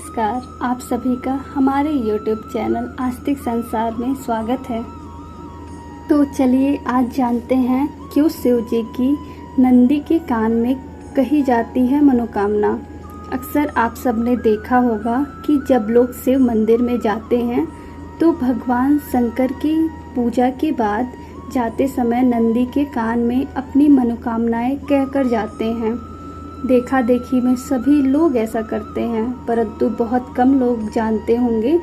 नमस्कार, आप सभी का हमारे YouTube चैनल आस्तिक संसार में स्वागत है। तो चलिए आज जानते हैं क्यों शिव जी की नंदी के कान में कही जाती है मनोकामना। अक्सर आप सबने देखा होगा कि जब लोग शिव मंदिर में जाते हैं तो भगवान शंकर की पूजा के बाद जाते समय नंदी के कान में अपनी मनोकामनाएं कहकर जाते हैं। देखा देखी में सभी लोग ऐसा करते हैं, परंतु बहुत कम लोग जानते होंगे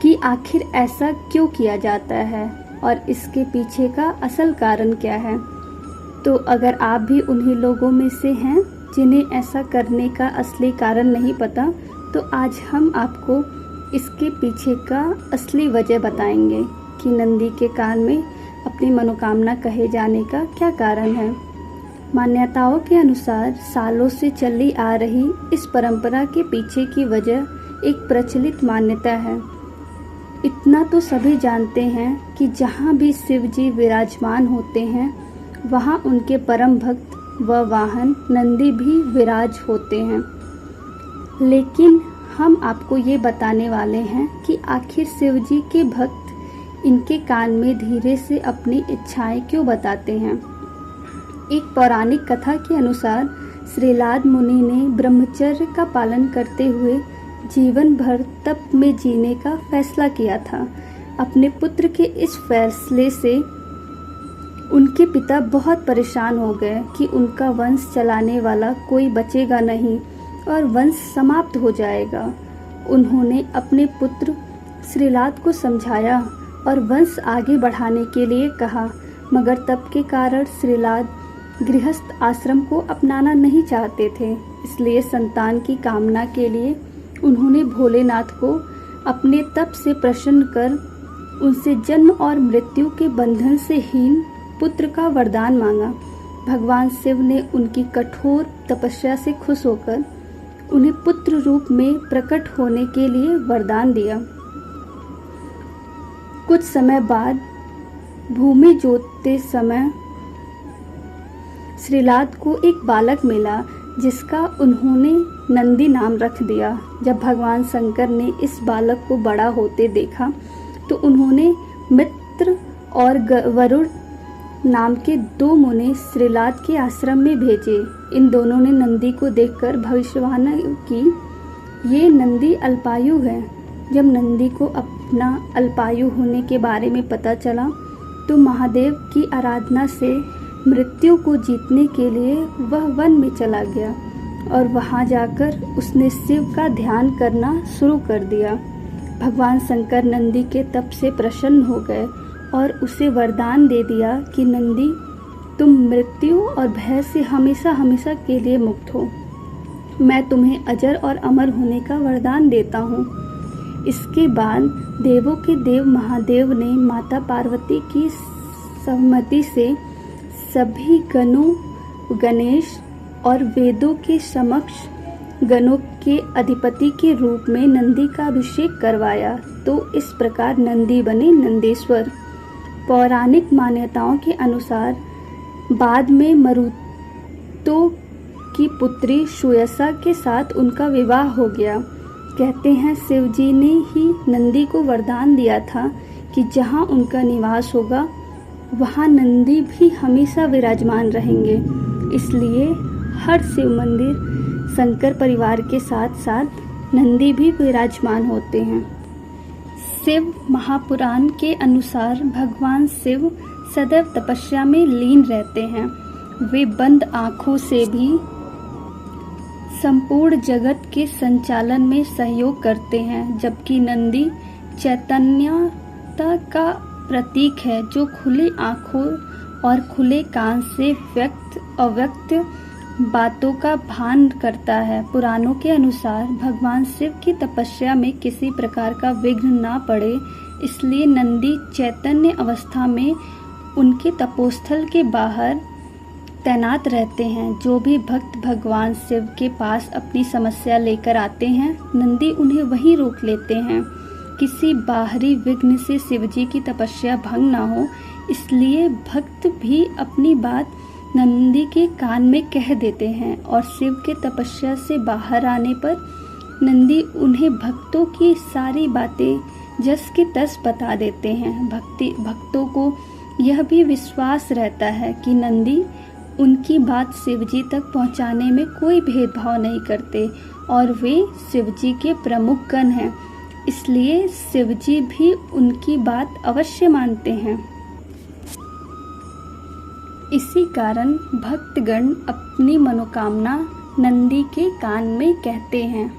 कि आखिर ऐसा क्यों किया जाता है और इसके पीछे का असल कारण क्या है। तो अगर आप भी उन्हीं लोगों में से हैं जिन्हें ऐसा करने का असली कारण नहीं पता, तो आज हम आपको इसके पीछे का असली वजह बताएंगे कि नंदी के कान में अपनी मनोकामना कहे जाने का क्या कारण है। मान्यताओं के अनुसार सालों से चली आ रही इस परंपरा के पीछे की वजह एक प्रचलित मान्यता है। इतना तो सभी जानते हैं कि जहाँ भी शिव जी विराजमान होते हैं वहाँ उनके परम भक्त व वाहन नंदी भी विराज होते हैं। लेकिन हम आपको ये बताने वाले हैं कि आखिर शिव जी के भक्त इनके कान में धीरे से अपनी इच्छाएं क्यों बताते हैं। एक पौराणिक कथा के अनुसार श्रीलाद मुनि ने ब्रह्मचर्य का पालन करते हुए जीवन भर तप में जीने का फैसला किया था। अपने पुत्र के इस फैसले से उनके पिता बहुत परेशान हो गए कि उनका वंश चलाने वाला कोई बचेगा नहीं और वंश समाप्त हो जाएगा। उन्होंने अपने पुत्र श्रीलाद को समझाया और वंश आगे बढ़ाने के लिए कहा, मगर तप के कारण श्रीलाद गृहस्थ आश्रम को अपनाना नहीं चाहते थे। इसलिए संतान की कामना के लिए उन्होंने भोलेनाथ को अपने तप से प्रसन्न कर उनसे जन्म और मृत्यु के बंधन से हीन पुत्र का वरदान मांगा। भगवान शिव ने उनकी कठोर तपस्या से खुश होकर उन्हें पुत्र रूप में प्रकट होने के लिए वरदान दिया। कुछ समय बाद भूमि जोतते समय श्रीलाद को एक बालक मिला जिसका उन्होंने नंदी नाम रख दिया। जब भगवान शंकर ने इस बालक को बड़ा होते देखा तो उन्होंने मित्र और वरुण नाम के दो मुनि श्रीलाद के आश्रम में भेजे। इन दोनों ने नंदी को देखकर भविष्यवाणी की, ये नंदी अल्पायु है। जब नंदी को अपना अल्पायु होने के बारे में पता चला तो महादेव की आराधना से मृत्यु को जीतने के लिए वह वन में चला गया और वहां जाकर उसने शिव का ध्यान करना शुरू कर दिया। भगवान शंकर नंदी के तप से प्रसन्न हो गए और उसे वरदान दे दिया कि नंदी, तुम मृत्यु और भय से हमेशा हमेशा के लिए मुक्त हो। मैं तुम्हें अजर और अमर होने का वरदान देता हूँ। इसके बाद देवों के देव महादेव ने माता पार्वती की सहमति से सभी गणों गणेश और वेदों के समक्ष गणों के अधिपति के रूप में नंदी का अभिषेक करवाया। तो इस प्रकार नंदी बने नंदीश्वर। पौराणिक मान्यताओं के अनुसार बाद में मरुतो की पुत्री सुयसा के साथ उनका विवाह हो गया। कहते हैं शिव जी ने ही नंदी को वरदान दिया था कि जहाँ उनका निवास होगा वहाँ नंदी भी हमेशा विराजमान रहेंगे। इसलिए हर शिव मंदिर शंकर परिवार के साथ साथ नंदी भी विराजमान होते हैं। शिव महापुराण के अनुसार भगवान शिव सदैव तपस्या में लीन रहते हैं। वे बंद आँखों से भी संपूर्ण जगत के संचालन में सहयोग करते हैं, जबकि नंदी चैतन्यता का प्रतीक है जो खुली आँखों और खुले कान से व्यक्त अव्यक्त बातों का भान करता है। पुराणों के अनुसार भगवान शिव की तपस्या में किसी प्रकार का विघ्न ना पड़े, इसलिए नंदी चैतन्य अवस्था में उनके तपोस्थल के बाहर तैनात रहते हैं। जो भी भक्त भगवान शिव के पास अपनी समस्या लेकर आते हैं, नंदी उन्हें वहीं रोक लेते हैं। किसी बाहरी विघ्न से शिवजी की तपस्या भंग ना हो, इसलिए भक्त भी अपनी बात नंदी के कान में कह देते हैं और शिव के तपस्या से बाहर आने पर नंदी उन्हें भक्तों की सारी बातें जस की तस बता देते हैं। भक्तों को यह भी विश्वास रहता है कि नंदी उनकी बात शिवजी तक पहुंचाने में कोई भेदभाव नहीं करते और वे शिवजी के प्रमुख गण हैं, इसलिए शिवजी भी उनकी बात अवश्य मानते हैं। इसी कारण भक्तगण अपनी मनोकामना नंदी के कान में कहते हैं।